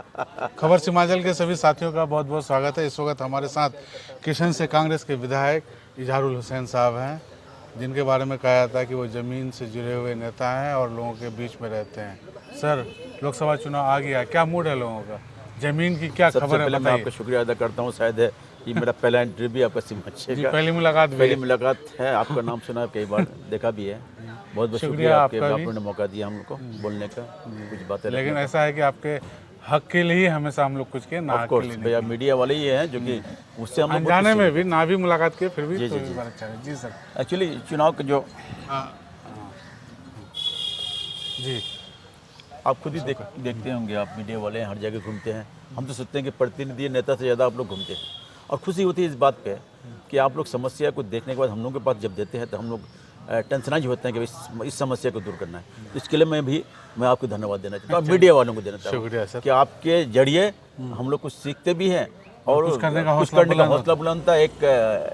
खबर हिमाचल के सभी साथियों का बहुत बहुत स्वागत है। इस वक्त हमारे साथ किशन से कांग्रेस के विधायक इजहारुल हुसैन साहब हैं, जिनके बारे में कहा जाता है कि वो ज़मीन से जुड़े हुए नेता हैं और लोगों के बीच में रहते हैं। सर, लोकसभा चुनाव आ गया, क्या मूड है लोगों का? ज़मीन की क्या सबसे खबर है, पहले मैं आपका शुक्रिया अदा करता हूँ। शायद है ये मेरा पहला इंटरव्यू आपका हिमाचल का पहली मुलाकात भी पहली है। मुलाकात है। आपका नाम सुना, कई बार देखा भी है। बहुत बहुत शुक्रिया आपने मौका दिया हम लोग को बोलने का, कुछ बातें। लेकिन ऐसा है कि आपके हक के लिए हमेशा हम लोग कुछ किए, ना हक के लिए नहीं। भैया मीडिया वाले ही हैं जो कि उससे हम लोग अनजाने में भी ना भी मुलाकात किए, फिर भी जी, तो जी, जी। अच्छा है। जी सर। एक्चुअली चुनाव का जो जी, आप खुद ही देखते होंगे, आप मीडिया वाले हैं, हर जगह घूमते हैं। हम तो सोचते हैं कि प्रतिनिधि नेता से ज़्यादा आप लोग घूमते हैं, और खुशी होती है इस बात पे कि आप लोग समस्या को देखने के बाद हम लोगों के पास जब देते हैं तो हम लोग टेंशनाइज होते हैं कि इस समस्या को दूर करना है। तो इसके लिए मैं आपको धन्यवाद देना चाहता हूँ, मीडिया वालों को देना चाहता हूँ। शुक्रिया सर। कि आपके जरिए हम लोग कुछ सीखते भी हैं और कुछ करने का हौसला बुलंदता, एक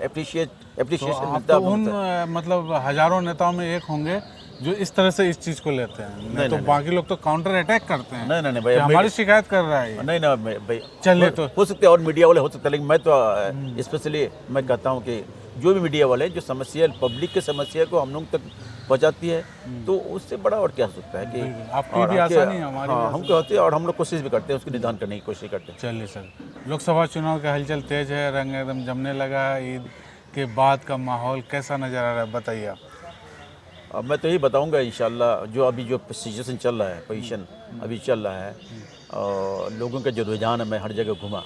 एप्रिशिएशन मिलता है। उन मतलब हजारों नेताओं में एक होंगे जो इस तरह से इस चीज को लेते हैं, नहीं तो बाकी लोग तो काउंटर अटैक करते हैं। नहीं भैया, हमारी शिकायत कर रहा है ये। नहीं भाई, चलिए तो हो सकते हैं और मीडिया वाले हो सकते हैं, लेकिन मैं तो स्पेशली मैं कहता हूँ कि जो भी मीडिया वाले जो समस्या, पब्लिक की समस्या को हम लोग तक पहुँचाती है, तो उससे बड़ा और क्या हो सकता है कि आपकी भी आसानी है, हमारी भी हम क्या होते हैं, और हम लोग कोशिश भी करते हैं उसके निदान करने की कोशिश करते हैं। चलिए सर, लोकसभा चुनाव का हलचल तेज है, रंग एकदम जमने लगा है। ईद के बाद का माहौल कैसा नजर आ रहा है, बताइए आप। अब मैं तो यही बताऊंगा, इंशाल्लाह जो सिचुएशन चल रहा है, पोजीशन अभी चल रहा है, और लोगों का जो रुझान है, मैं हर जगह घूमा।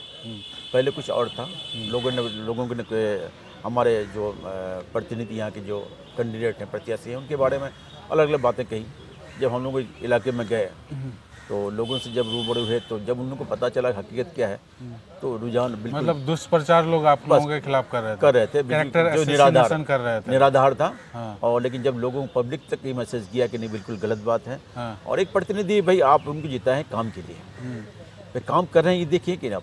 पहले कुछ और था, लोगों ने हमारे जो प्रतिनिधि, यहाँ के जो कैंडिडेट हैं, प्रत्याशी हैं, उनके बारे में अलग अलग बातें कही। जब हम लोग इलाके में गए तो लोगों से जब रूबरू हुए, तो जब उनको पता चला हकीकत क्या है, तो रुझान बिल्कुल मतलब दुष्प्रचार लोग आप लोगों के खिलाफ कर रहे थे, जो निराधार था। हाँ। और लेकिन जब लोगों को पब्लिक तक ये मैसेज किया कि नहीं, बिल्कुल गलत बात है। हाँ। और एक प्रतिनिधि, भाई आप उनको जीता है काम के लिए, वे काम कर रहे हैं, ये देखिए कि आप,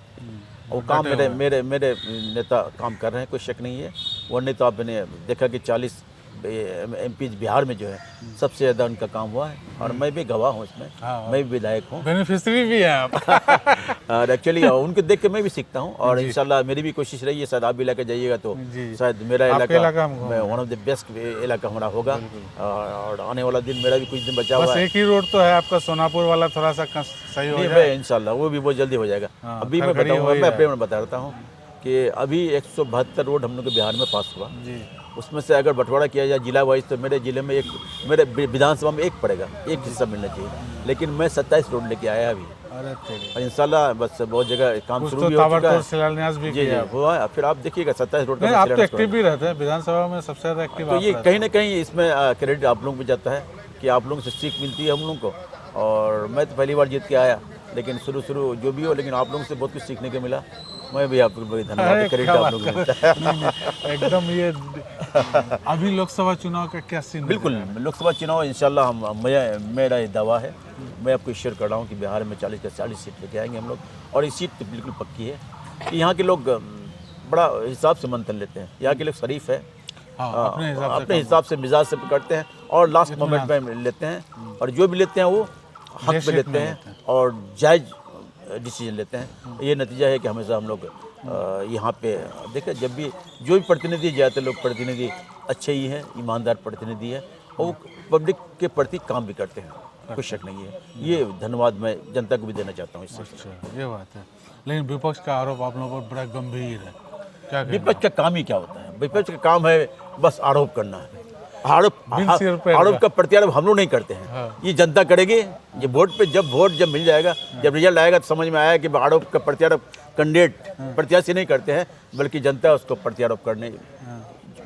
और काम मेरे नेता काम कर रहे हैं, कोई शक नहीं है। वो नहीं तो आपने देखा कि 40 MP बिहार में जो है सबसे ज़्यादा उनका काम हुआ है, और मैं भी गवाह हूँ इसमें। हाँ। मैं भी विधायक हूँ, बेनिफिशियरी भी है आप। और एक्चुअली उनको देख के मैं भी सीखता हूँ, और इंशाल्लाह मेरी भी कोशिश रही है, शायद आप भी इलाके जाइएगा तो शायद मेरा इलाका वन ऑफ द बेस्ट इलाका हमारा होगा, और आने वाला दिन मेरा भी कुछ दिन बचा हुआ है। एक ही रोड तो है आपका, सोनापुर वाला, थोड़ा सा सही हो जाए इंशाल्लाह, वो भी बहुत जल्दी हो जाएगा। अभी मैं बताऊँगा, मैं अपने में बता रहा हूँ कि अभी 172 रोड हम लोग के बिहार में पास हुआ। उसमें से अगर बंटवारा किया जाए जिला वाइज, तो मेरे जिले में मेरे विधानसभा में एक पड़ेगा, एक हिस्सा मिलना चाहिए, लेकिन मैं 27 रोड लेके आया अभी, और इंशाल्लाह बस बहुत जगह काम शुरू भी हो चुका है, शिलान्यास भी किया हुआ है। फिर आप देखिएगा 27 रोड का। आप तो एक्टिव भी रहते हैं विधानसभा में, सबसे ज़्यादा एक्टिव। तो ये कहीं ना कहीं इसमें क्रेडिट आप लोगों को जाता है कि आप लोगों से सीख मिलती है हम लोगों को। और मैं तो पहली बार जीत के आया, लेकिन शुरू जो भी हो, लेकिन आप लोगों से बहुत कुछ सीखने को मिला। मैं भी आपको बड़ी धन्यवाद, क्रेडिट आप लोगों को मिलता है। एकदम। ये अभी लोकसभा चुनाव का क्या सीन? बिल्कुल, लोकसभा चुनाव इंशाल्लाह मेरा ये दावा है, मैं आपको शेयर कर रहा हूँ कि बिहार में 40 का 40 सीट लेके आएंगे हम लोग, और ये सीट तो बिल्कुल पक्की है कि यहाँ के लोग बड़ा हिसाब से मंथन लेते हैं, यहाँ के लोग शरीफ है। अपने हिसाब से मिजाज से करते हैं, और लास्ट मोमेंट में लेते हैं, और जो भी लेते हैं वो हक पे लेते हैं, और जायज़ डिसीजन लेते हैं। ये नतीजा है कि हमेशा हम लोग यहाँ पे देखें, जब भी जो भी प्रतिनिधि जाते, लोग प्रतिनिधि अच्छे ही हैं, ईमानदार प्रतिनिधि है, और वो पब्लिक के प्रति काम भी करते हैं, कोई शक नहीं है। ये धन्यवाद मैं जनता को भी देना चाहता हूँ इससे। अच्छा, ये बात है। लेकिन विपक्ष का आरोप आप लोगों पर बड़ा गंभीर है, क्या विपक्ष का काम ही क्या होता है? विपक्ष का काम है बस आरोप करना है। आरोप का प्रत्यारोप हम लोग नहीं करते हैं। हाँ। ये जनता करेगी। ये वोट पे जब मिल जाएगा, जब रिजल्ट आएगा, तो समझ में आया कि आरोप का प्रत्यारोप कैंडिडेट प्रत्याशी नहीं करते हैं, बल्कि जनता उसको प्रत्यारोप करने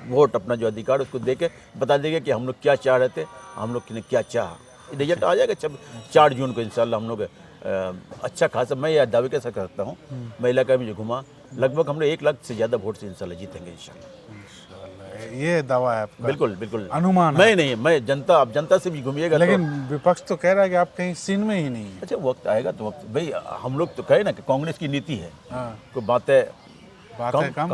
वोट अपना जो अधिकार उसको दे के बता देगा कि हम लोग क्या चाह रहे थे, हम लोग ने क्या चाहा। रिजल्ट आ जाएगा 4 जून को इंशाल्लाह। हम लोग अच्छा खासा, मैं यह दावे के साथ करता हूँ, मैं इलाका में जो घुमा, लगभग हम लोग 1 लाख से ज़्यादा वोट से इंशाल्लाह जीतेंगे इंशाल्लाह। ये दावा है आपका? बिल्कुल बिल्कुल, अनुमान मैं जनता से भी घूमिएगा। लेकिन विपक्ष तो कह रहा है कि आप कहीं सीन में ही नहीं है। अच्छा, वक्त आएगा तो वक्त, भाई हम लोग तो कहे ना कि कांग्रेस की नीति है। हाँ। कोई बातें कम,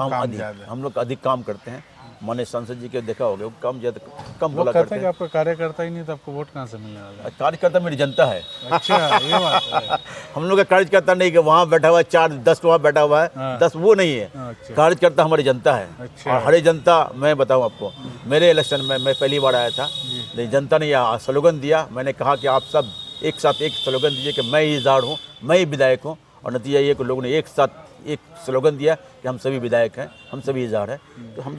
हम लोग अधिक काम करते हैं, माननीय सांसद जी के देखा होगा, वो कम ज्यादा कम वो बोला कहते करते हैं कि हैं। आपका कार्यकर्ता ही नहीं तो आपको वोट कहाँ से मिलने वाला है? कार्यकर्ता मेरी जनता है। अच्छा, ये बात है। हम लोग का कार्यकर्ता नहीं कि वहाँ बैठा हुआ है 4-10 वहाँ बैठा हुआ है, हाँ। 10 वो नहीं है। अच्छा। कार्यकर्ता हमारी जनता है। अच्छा। और हरी जनता, मैं बताऊँ आपको, मेरे इलेक्शन में मैं पहली बार आया था, लेकिन जनता ने यहाँ स्लोगन दिया। मैंने कहा कि आप सब एक साथ एक स्लोगन दीजिए कि मैं ही इज़हार हूँ, मैं ही विधायक हूँ, और नतीजा ये कि लोगों ने एक साथ एक स्लोगन दिया कि हम सभी विधायक हैं, हम सभी इज़हार हैं। तो हम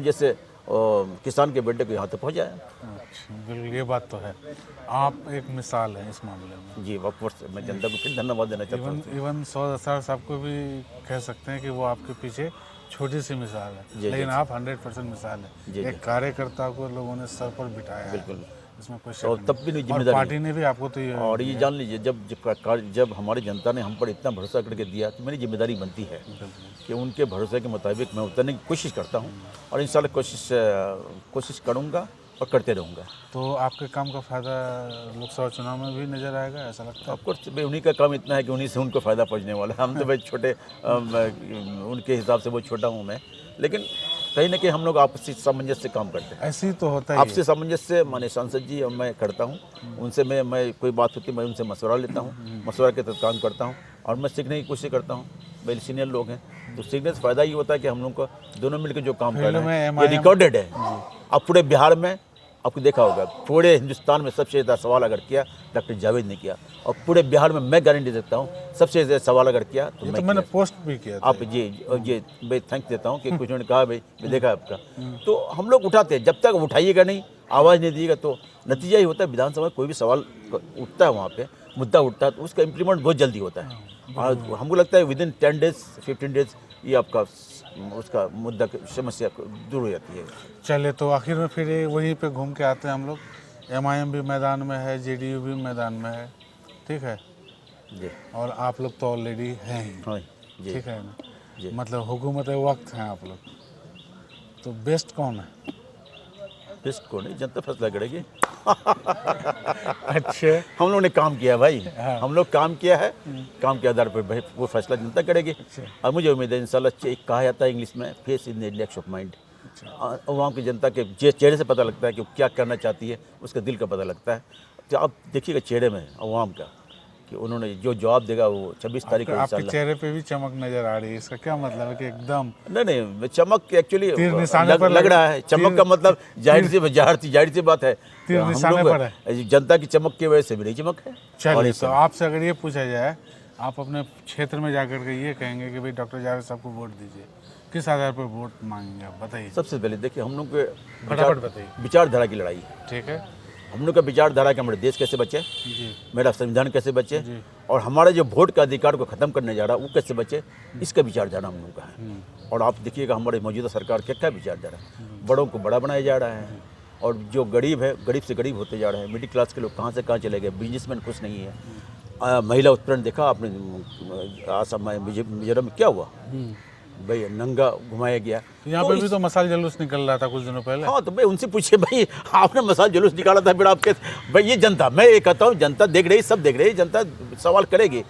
जैसे किसान के बेटे को यहाँ तक पहुँच जाए। अच्छा, बिल्कुल, ये बात तो है। आप एक मिसाल हैं इस मामले में। जी, ऑफकोर्स मैं जनता को फिर धन्यवाद देना चाहता हूँ। इवन 100 साहब को भी कह सकते हैं कि वो आपके पीछे छोटी सी मिसाल है, जी, लेकिन जी। आप 100% मिसाल है। जी, एक कार्यकर्ता को लोगों ने सर पर बिठाया है, बिल्कुल। इसमें कोई शक और नहीं। तब भी नहीं और जिम्मेदारी। पार्टी ने भी आपको तो ये और ये जान लीजिए, जब हमारी जनता ने हम पर इतना भरोसा करके दिया, तो मेरी जिम्मेदारी बनती है कि उनके भरोसे के मुताबिक मैं उतरने की कोशिश करता हूँ, और इंशाल्लाह कोशिश करूँगा और करते रहूँगा। तो आपके काम का फायदा लोकसभा चुनाव में भी नजर आएगा, ऐसा लगता है? ऑफकोर्स भाई उन्हीं का काम इतना है कि उन्हीं से उनको फ़ायदा पहुँचने वाला है। हम तो भाई छोटे, उनके हिसाब से वो छोटा हूँ मैं, लेकिन कहीं ना कहीं हम लोग आपसी सामंजस्य से काम करते हैं। ऐसे ही तो होता ही है। आपसे सामंजस्य माने सांसद जी और मैं करता हूँ, उनसे मैं कोई बात होती है मैं उनसे मशवरा लेता हूँ, मशवरा के तहत काम करता हूँ, और मैं सीखने की कोशिश करता हूँ। मेरे सीनियर लोग हैं, तो सीखने से फ़ायदा ये होता है कि हम लोग को दोनों मिलकर जो काम कर रहे हैं ये रिकॉर्डेड है। अब पूरे बिहार में आपको देखा होगा, पूरे हिंदुस्तान में सबसे ज़्यादा सवाल अगर किया डॉक्टर जावेद ने किया, और पूरे बिहार में मैं गारंटी देता हूँ सबसे ज़्यादा सवाल अगर किया तो मैंने पोस्ट भी किया था। आप ये मैं थैंक देता हूँ कि कुछ ने कहा भाई मैं देखा आपका, तो हम लोग उठाते हैं। जब तक उठाइएगा नहीं, आवाज़ नहीं दीजिएगा, तो नतीजा ही होता है विधानसभा में कोई भी सवाल उठता है, वहाँ पे मुद्दा उठता है, तो उसका इम्प्लीमेंट बहुत जल्दी होता है, और हमको लगता है विदिन 10 डेज 15 डेज ये आपका उसका मुद्दा समस्या दूर हो जाती है। चले, तो आखिर में फिर वहीं पे घूम के आते हैं हम लोग। MIM भी मैदान में है, JDU भी मैदान में है, ठीक है जी, और आप लोग तो ऑलरेडी हैं ही, हाँ जी, ठीक है ना? जी। मतलब हुकूमत वक्त हैं आप लोग, तो बेस्ट कौन है? बेस्ट को नहीं, जनता फैसला करेगी। अच्छा, हम लोगों ने काम किया भाई, हाँ। हम लोग काम किया है, काम के आधार पर भाई वो फैसला जनता करेगी। और मुझे उम्मीद है इंशाल्लाह, एक कहा जाता है इंग्लिश में, face in the index of mind. वहाँ की जनता के चेहरे से पता लगता है कि वो क्या करना चाहती है, उसका दिल का पता लगता है। तो आप देखिएगा चेहरे में अवाम का कि उन्होंने जो जवाब देगा वो 26 तारीख को आपके इंशाल्लाह। चेहरे पे भी चमक नजर आ रही है, इसका क्या मतलब है कि एकदम नहीं, चमक एक्चुअली तीर निशाने पर लग रहा है। चमक का मतलब जाहिर सी बात है, तीर हम निशाने लोग पर है। जनता की चमक की वजह से भी नहीं चमक है। चलिए, तो आपसे अगर ये पूछा जाए, आप अपने क्षेत्र में जाकर के ये कहेंगे कि भाई डॉक्टर जावेद साहब को वोट दीजिए, किस आधार पर वोट मांगेंगे आप बताइए? सबसे पहले देखिए, हम लोग के फटाफट बताइए। विचारधारा की लड़ाई है। ठीक है हम लोग का विचारधारा कि हमारे देश कैसे बचे, जी, मेरा संविधान कैसे बचे, जी। और हमारा जो वोट का अधिकार को ख़त्म करने जा रहा है वो कैसे बचे, इसका विचारधारा हम लोग का है। और आप देखिएगा हमारे मौजूदा सरकार क्या विचारधारा है, बड़ों को बड़ा बनाया जा रहा है, और जो गरीब है गरीब से गरीब होते जा रहे हैं। मिडिल क्लास के लोग कहाँ से कहाँ चले गए, बिजनेसमैन खुश नहीं है। महिला उत्पीड़न देखा आपने, आसाम में मिजोरम में क्या हुआ भाई, नंगा घुमाया गया। यहाँ पे भी तो मसाल जुलूस निकल रहा था कुछ दिनों पहले। हाँ, तो भाई उनसे पूछिए भाई, आपने मसाल जुलूस निकाला था, फिर आपके भाई ये जनता, मैं ये कहता हूँ जनता देख रही, सब देख रही, जनता सवाल करेगी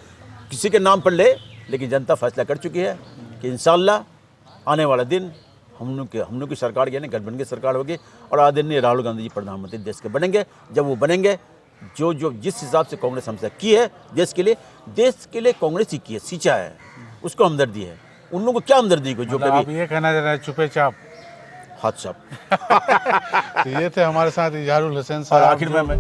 किसी के नाम पर ले, लेकिन जनता फैसला कर चुकी है कि इंशाल्लाह आने वाला दिन हम लोग की सरकार यानी गठबंधन की सरकार होगी, और आदरणीय राहुल गांधी जी प्रधानमंत्री देश के बनेंगे। जब वो बनेंगे, जो जिस हिसाब से कांग्रेस हमसे की है देश के लिए कांग्रेस ही की है, सींचा है, उसको हमदर्दी है। उन लोगों को क्या हमदर्दी को जो मतलब आप ये कहना चाह रहे हैं चुपे चाप हाथ साफ। तो ये थे हमारे साथ इजहारुल हुसैन और साहब। आखिर में मैं